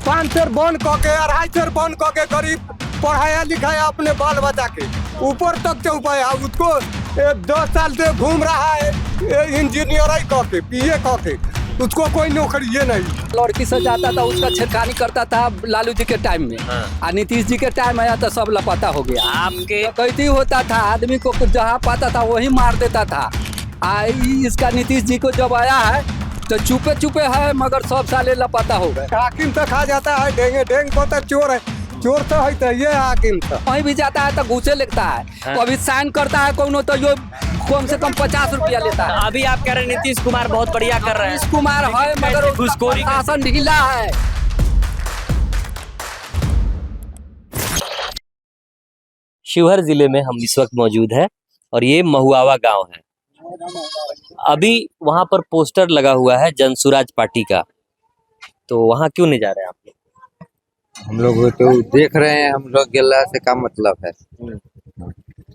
5 सेर बंद कऽ के 2.5 सेर बंद कऽ के गरीब पढ़ाया लिखाया अपने बाल बच्चा के ऊपर तक चौपाया। उसको 10 साल से घूम रहा है इंजीनियर कह के PA कह के, उसको कोई नौकरी नहीं। लड़की से जाता था उसका छेड़खानी करता था लालू जी के टाइम में। और नीतीश जी के टाइम आया तो सब लापता हो गया। आपके कैदी होता था, आदमी को जहाँ पाता था वही मार देता था। इसका नीतीश जी को जब आया है तो चुपे चुपे है, मगर सब साले लापता हो गए। हाकिम तक खा जाता है, डेंगे डेंग को तो चोर है, चोर तो है तो ये हाकिम तो कहीं भी जाता है तो घूसे लगता है। तो अभी साइन करता है कौन तो जो कम से कम 50 रुपया लेता है। अभी आप कह रहे हैं नीतीश कुमार बहुत बढ़िया कर रहे हैं। नीतीश कुमार है मगर घूसखोरी शासन ढीला है। शिवहर जिले में हम इस वक्त मौजूद है और ये महुआवा गांव है। अभी वहां पर पोस्टर लगा हुआ है जनसुराज पार्टी का, तो वहां क्यों नहीं जा रहे हैं आप लोग? हम लोग तो देख रहे हैं, हम लोग गेला से क्या मतलब है?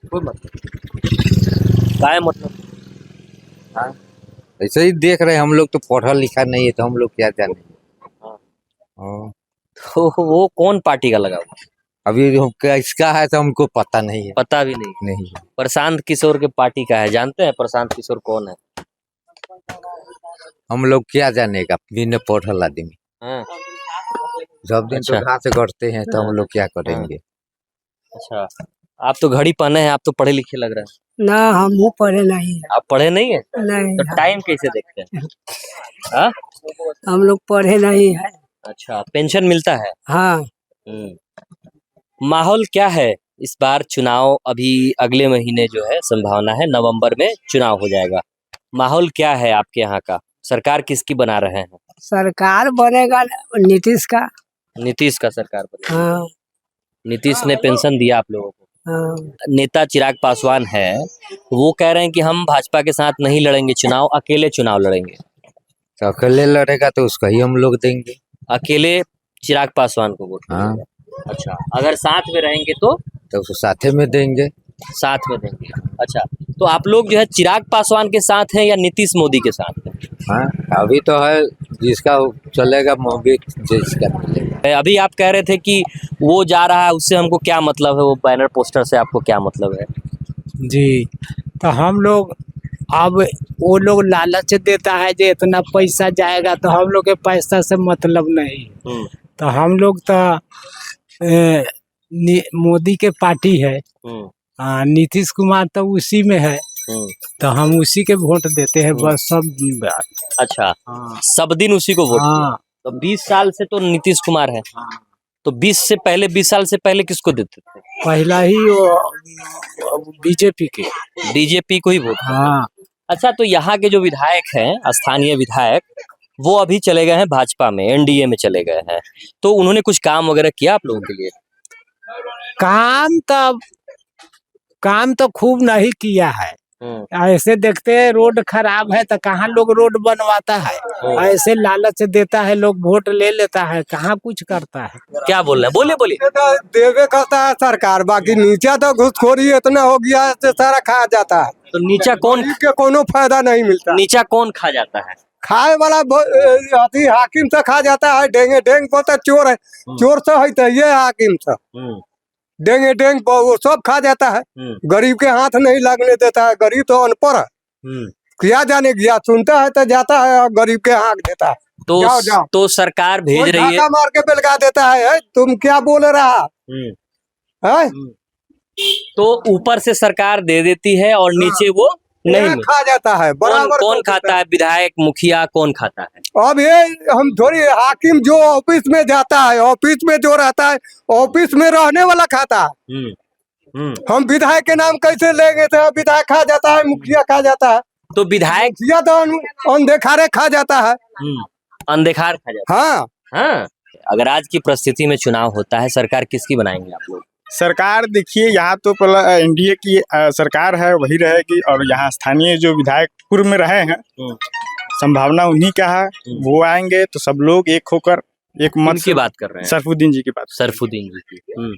कोई मतलब क्या मतलब? हाँ, ऐसे ही देख रहे हैं। हम लोग तो पढ़ा लिखा नहीं है तो हम लोग क्या जाने। हाँ। तो वो कौन पार्टी का लगा हुआ? अभी इसका है तो हमको पता नहीं है। पता भी नहीं। नहीं, प्रशांत किशोर के पार्टी का है। जानते हैं प्रशांत किशोर कौन है? हम लोग क्या जानेगा बिना पढ़ल आदमी। हाँ। सब दिन तो घास से करते हैं तो हम लोग क्या करेंगे। अच्छा, आप तो घड़ी पहने हैं, आप तो पढ़े लिखे लग रहे हैं। ना हम पढ़े नहीं है। आप पढ़े नहीं है नहीं, तो टाइम कैसे देखते हैं? हाँ? हम लोग पढ़े नहीं है। अच्छा, पेंशन मिलता है? हाँ, माहौल क्या है इस बार? चुनाव अभी अगले महीने जो है संभावना है, नवंबर में चुनाव हो जाएगा। माहौल क्या है आपके यहाँ का? सरकार किसकी बना रहे हैं? सरकार बनेगा नीतीश का। नीतीश का सरकार बनेगा। हाँ, नीतीश ने पेंशन दिया आप लोगों को। हाँ। नेता चिराग पासवान है, वो कह रहे हैं कि हम भाजपा के साथ नहीं लड़ेंगे चुनाव, अकेले चुनाव लड़ेंगे। तो अकेले लड़ेगा तो उसका ही हम लोग देंगे। अकेले चिराग पासवान को वोट हाँ। करेंगे। अच्छा, अगर साथ में रहेंगे तो उसको साथे में देंगे। साथ में देंगे। अच्छा, तो आप लोग जो है चिराग पासवान के साथ हैं या नीतीश मोदी के साथ हैं? हाँ, अभी तो है जिसका चलेगा मोदी जिसका मिलेगा। अभी आप कह रहे थे कि वो जा रहा है, उससे हमको क्या मतलब है? वो बैनर पोस्टर से आपको क्या मतलब है? जी, तो हम लोग अब वो लोग लालच देता है जो इतना पैसा जाएगा, तो हम लोग के पैसा से मतलब नहीं। तो हम लोग तो मोदी के पार्टी है। नीतीश कुमार तो उसी में है, तो हम उसी के वोट देते हैं बस सब। अच्छा, हाँ। सब दिन उसी को वोट हाँ। दिया। तो 20 साल से तो नीतीश कुमार है। तो 20 साल से पहले किसको देते थे? पहला ही वो बीजेपी के। बीजेपी को ही वोट। हाँ। अच्छा, तो यहाँ के जो विधायक हैं, स्थानीय विधायक, वो अभी चले गए हैं भाजपा में, NDA में चले गए हैं। तो उन्होंने कुछ काम वगैरह किया आप लोगों के लिए? काम तो खूब नहीं किया है। ऐसे देखते हैं रोड खराब है तो कहाँ लोग रोड बनवाता है। ऐसे लालच देता है, लोग वोट ले लेता है, कहाँ कुछ करता है। क्या बोल रहे हैं? बोलिए बोलिए। देवे करता है सरकार, बाकी नीचे तो घुसखोरी इतना हो गया है सारा खा जाता है। तो नीचा कौन के कोनो फायदा नहीं मिलता। नीचा कौन खा जाता है? खाए वाला हाकिम से खा जाता है। डेंगे डेंग पर तो चोर है, चोर से है तो ये हाकिम से डेंगे डेंग पर वो सब खा जाता है। गरीब के हाथ नहीं लगने देता है। गरीब तो अनपढ़ है, क्या जाने गया, सुनता है तो जाता है और गरीब के हाथ देता है। तो जाओ जाओ। तो सरकार भेज रही है, मार के बेलगा देता है। तुम क्या बोल रहा है? तो ऊपर से सरकार दे देती है और नीचे वो नहीं खा जाता है बराबर। कौन खाता है? विधायक, मुखिया कौन खाता है? अब ये हम थोड़ी, हाकिम जो ऑफिस में जाता है, ऑफिस में जो रहता है, ऑफिस में रहने वाला खाता है। हम विधायक के नाम कैसे लेंगे? तो विधायक खा जाता है, मुखिया खा जाता है। तो विधायक मुखिया तो अनदेखारे खा जाता है। अनदेखार खा जाता है। हाँ हाँ। अगर आज की परिस्थिति में चुनाव होता है, सरकार किसकी बनाएंगे आप लोग? सरकार देखिए, यहाँ तो NDA की सरकार है, वही रहेगी। और यहाँ स्थानीय जो विधायक पूर्व में रहे हैं, संभावना उन्हीं का है। वो आएंगे तो सब लोग एक होकर एक मत की बात कर रहे हैं। सरफुद्दीन जी की बात। सरफुद्दीन जी की।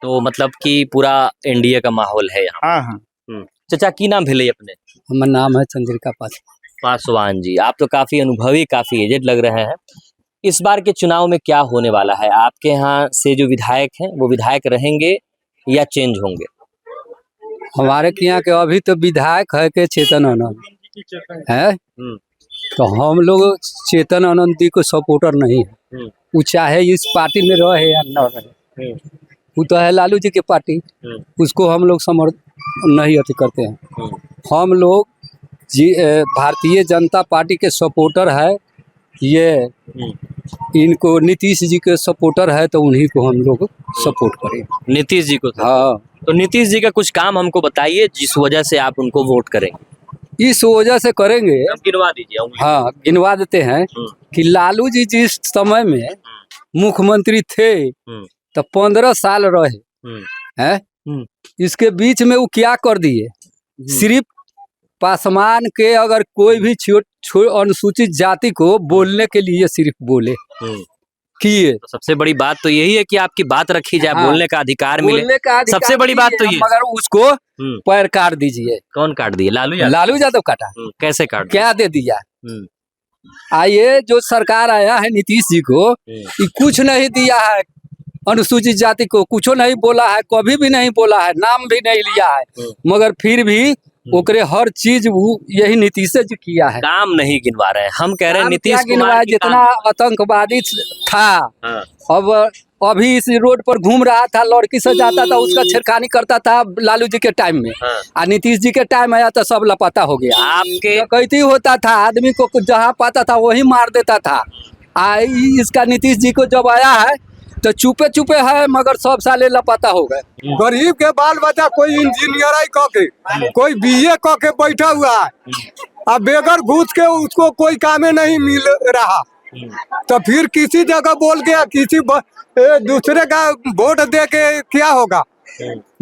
तो मतलब कि पूरा NDA का माहौल है यहाँ। हाँ हाँ। चाचा की नाम भेले अपने? हमारा नाम है चंद्रिका पासवान। पासवान जी, आप तो काफी अनुभवी, काफी एजेड लग रहे हैं। इस बार के चुनाव में क्या होने वाला है? आपके यहाँ से जो विधायक हैं वो विधायक रहेंगे या चेंज होंगे? हमारे के यहाँ के अभी तो विधायक है के चेतन आनंद है, तो हम लोग चेतन आनंद जी को सपोर्टर नहीं है। वो चाहे इस पार्टी में रहे या न रहे, वो तो है लालू जी की पार्टी, उसको हम लोग समर्थन नहीं अति करते हैं। हम लोग भारतीय जनता पार्टी के सपोर्टर है, ये इनको नीतीश जी के सपोर्टर है, तो उन्हीं को हम लोग सपोर्ट करें। नीतीश जी को? हाँ, तो नीतीश जी का कुछ काम हमको बताइए जिस वजह से आप उनको वोट करेंगे। इस वजह से करेंगे, गिनवा दीजिए। हाँ गिनवा देते हैं कि लालू जी जिस समय में मुख्यमंत्री थे तो 15 साल रहे हैं, इसके बीच में वो क्या कर दिए? सिर्फ पासवान के अगर कोई भी अनुसूचित जाति को बोलने के लिए सिर्फ बोले किए। तो सबसे बड़ी बात तो यही है कि आपकी बात रखी जाए, हाँ, बोलने का अधिकार मिले। बोलने का अधिकार सबसे बड़ी बात तो ये। मगर उसको पैर काट दीजिए। कौन काट दिए? लालू यादव? लालू यादव काटा। कैसे काट? क्या दे दिया? आइए, जो सरकार आया है नीतीश जी को, ये कुछ नहीं दिया है अनुसूचित जाति को, कुछ नहीं बोला है, कभी भी नहीं बोला है, नाम भी नहीं लिया है, मगर फिर भी ओकरे हर चीज वो यही नीतीश जी किया है। काम नहीं गिनवा रहे हैं, हम कह रहे हैं नीतीश कुमार जितना आतंकवादी था, अब अभी इस रोड पर घूम रहा था, लड़की से जाता था, उसका छेड़खानी करता था लालू जी के टाइम में, और नीतीश जी के टाइम आया तो सब लापता हो गया। आपके कैती होता था, आदमी को जहाँ पाता था वही मार देता था। इसका नीतीश जी को जब आया है तो चुपे चुपे है, मगर सब साले लापता हो गए। गरीब के बाल बच्चा कोई इंजीनियर क के, कोई BA क के बैठा हुआ है, अब बेगर घूस के उसको कोई कामे नहीं मिल रहा, तो फिर किसी जगह बोल गया, किसी दूसरे का वोट दे के क्या होगा?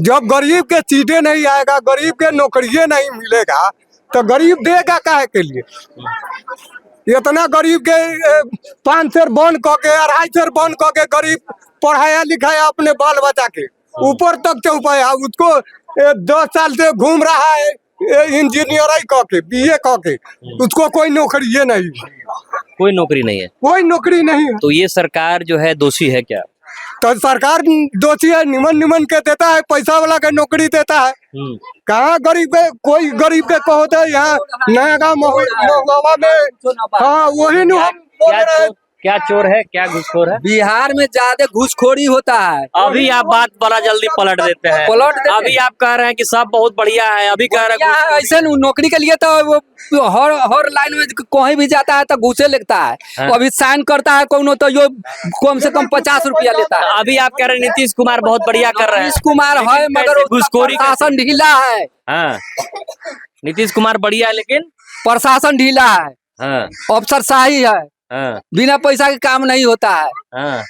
जब गरीब के सीधे नहीं आएगा, गरीब के नौकरिये नहीं मिलेगा, तो गरीब देगा काहे के लिए? इतना गरीब के 5 शेर बंद क के, 2.5 शेर बंद क के गरीब पढ़ाया लिखाया अपने बाल बच्चा के ऊपर तक चौपाया, उसको 10 साल से घूम रहा है इंजीनियर क के, BA क के, उसको कोई नौकरी ये नहीं, कोई नौकरी नहीं है, कोई नौकरी नहीं है। तो ये सरकार जो है दोषी है क्या? तो सरकार दोषी है, निमन के देता है, पैसा वाला के नौकरी देता है। कहाँ गरीब के, कोई गरीब के कहो तो यहाँ नया गाँव महुआ में, हाँ वही नहीं हम बोल रहे हैं। क्या चोर है, क्या घूसखोर है? बिहार में ज्यादा घूसखोरी होता है। अभी आप बात बड़ा जल्दी पलट देते हैं। अभी आप कह रहे हैं कि सब बहुत बढ़िया है, अभी कह रहे हैं ऐसे नौकरी के लिए तो वो हर लाइन में कहीं भी जाता है तो घूसे लेता है। अभी साइन करता है कौन तो यो कम से कम 50 रुपया लेता है। अभी आप कह रहे हैं नीतीश कुमार बहुत बढ़िया कर रहे हैं। नीतीश कुमार है, मगर घूसखोरी प्रशासन ढीला है। हाँ, नीतीश कुमार बढ़िया है लेकिन प्रशासन ढीला है, अफसरशाही है, बिना पैसा के काम नहीं होता है।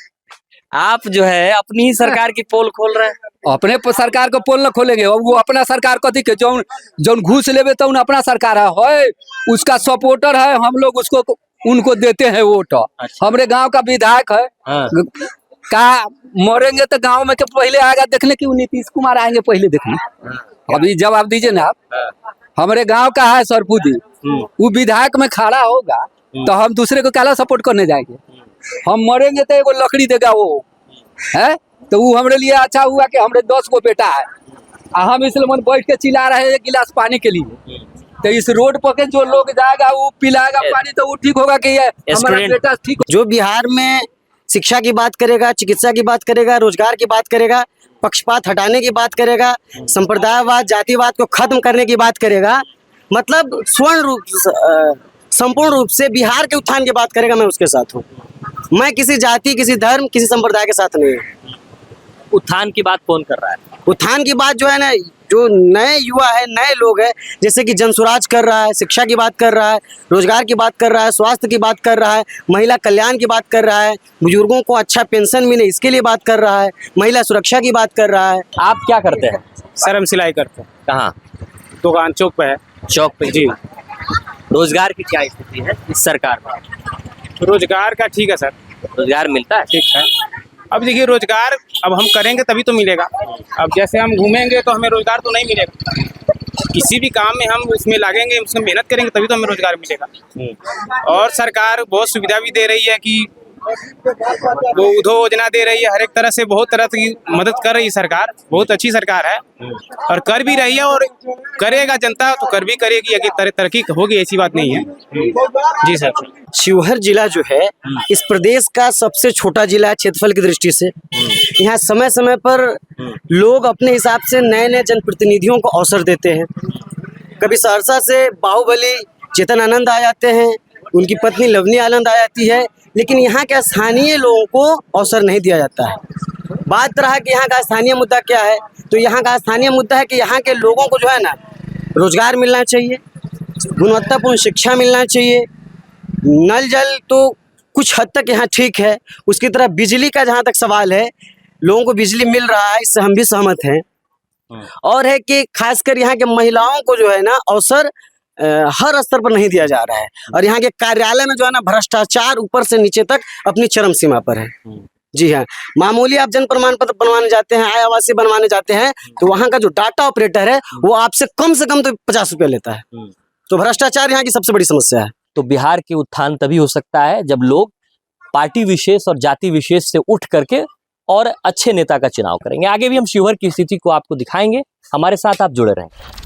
आप जो है अपनी ही सरकार की पोल खोल रहे हैं। अपने सरकार को पोल न खोलेंगे, वो अपना सरकार कथी के जौन घूस लेवे तो अपना सरकार है, उसका सपोर्टर है, हम लोग उसको उनको देते हैं वोट। हमारे गांव का विधायक है, का मरेंगे तो गांव में के पहले आएगा देखने की नीतीश कुमार आएंगे पहले देखने। अभी जवाब दीजिए ना आप। हमारे गांव का है सरपुदी, वो विधायक में खड़ा होगा तो हम दूसरे को क्या सपोर्ट करने जाएंगे? हम मरेंगे तो एगो लकड़ी देगा वो है, तो वो हमारे लिए अच्छा हुआ कि हमारे 10 गो बेटा है, हम इसलिए बैठ के चिल्ला रहे हैं 1 गिलास पानी के लिए। तो इस रोड पर के जो लोग जाएगा वो पिलाएगा पानी तो वो ठीक होगा कि हमारा बेटा ठीक। जो बिहार में शिक्षा की बात करेगा, चिकित्सा की बात करेगा, रोजगार की बात करेगा, पक्षपात हटाने की बात करेगा, संप्रदायवाद जातिवाद को खत्म करने की बात करेगा, मतलब संपूर्ण रूप से बिहार के उत्थान की बात करेगा, मैं उसके साथ हूँ। मैं किसी जाति, किसी धर्म, किसी संप्रदाय के साथ नहीं हूँ। उत्थान की बात कौन कर रहा है? उत्थान की बात जो है ना, जो नए युवा है, नए लोग हैं, जैसे कि जनसुराज कर रहा है, शिक्षा की बात कर रहा है, रोजगार की बात कर रहा है, स्वास्थ्य की बात कर रहा है, महिला कल्याण की बात कर रहा है, बुजुर्गों को अच्छा पेंशन मिले इसके लिए बात कर रहा है, महिला सुरक्षा की बात कर रहा है। आप क्या करते हैं? सर हम सिलाई करते हैं। कहाँ? दुकान चौक पे है। चौक पे जी। रोजगार की क्या स्थिति है इस सरकार में? रोजगार का ठीक है सर, रोजगार मिलता है? ठीक है। अब देखिए रोजगार अब हम करेंगे तभी तो मिलेगा। अब जैसे हम घूमेंगे तो हमें रोजगार तो नहीं मिलेगा। किसी भी काम में हम उसमें लागेंगे, उसमें मेहनत करेंगे तभी तो हमें रोजगार मिलेगा। और सरकार बहुत सुविधा भी दे रही है कि वो उधो योजना दे रही है, हर एक तरह से बहुत तरह की मदद कर रही है सरकार, बहुत अच्छी सरकार है और कर भी रही है और करेगा जनता तो कर भी करेगी, अगर तरक्की होगी ऐसी बात नहीं है। जी सर। शिवहर जिला जो है इस प्रदेश का सबसे छोटा जिला है क्षेत्रफल की दृष्टि से। यहाँ समय समय पर लोग अपने हिसाब से नए नए जनप्रतिनिधियों को अवसर देते हैं। कभी सहरसा से बाहुबली चेतन आनंद आ जाते हैं, उनकी पत्नी लवनी आनंद आ जाती है, लेकिन यहाँ के स्थानीय लोगों को अवसर नहीं दिया जाता है। बात रहा कि यहाँ का स्थानीय मुद्दा क्या है, तो यहाँ का स्थानीय मुद्दा है कि यहाँ के लोगों को जो है ना रोजगार मिलना चाहिए, गुणवत्तापूर्ण शिक्षा मिलना चाहिए, नल जल तो कुछ हद तक यहाँ ठीक है, उसकी तरह बिजली का जहाँ तक सवाल है, लोगों को बिजली मिल रहा है, इससे हम भी सहमत हैं। और है कि खासकर यहाँ के महिलाओं को जो है ना अवसर हर स्तर पर नहीं दिया जा रहा है, और यहाँ के कार्यालय में जो है ना भ्रष्टाचार ऊपर से नीचे तक अपनी चरम सीमा पर है। जी हाँ, मामूली आप जन प्रमाण पत्र बनवाने जाते हैं, आय आवासीय बनवाने जाते हैं, तो वहाँ का जो डाटा ऑपरेटर है वो आपसे कम तो 50 रुपये लेता है। तो भ्रष्टाचार यहाँ की सबसे बड़ी समस्या है। तो बिहार के उत्थान तभी हो सकता है जब लोग पार्टी विशेष और जाति विशेष से उठ करके और अच्छे नेता का चुनाव करेंगे। आगे भी हम शिवहर की स्थिति को आपको दिखाएंगे, हमारे साथ आप जुड़े रहें।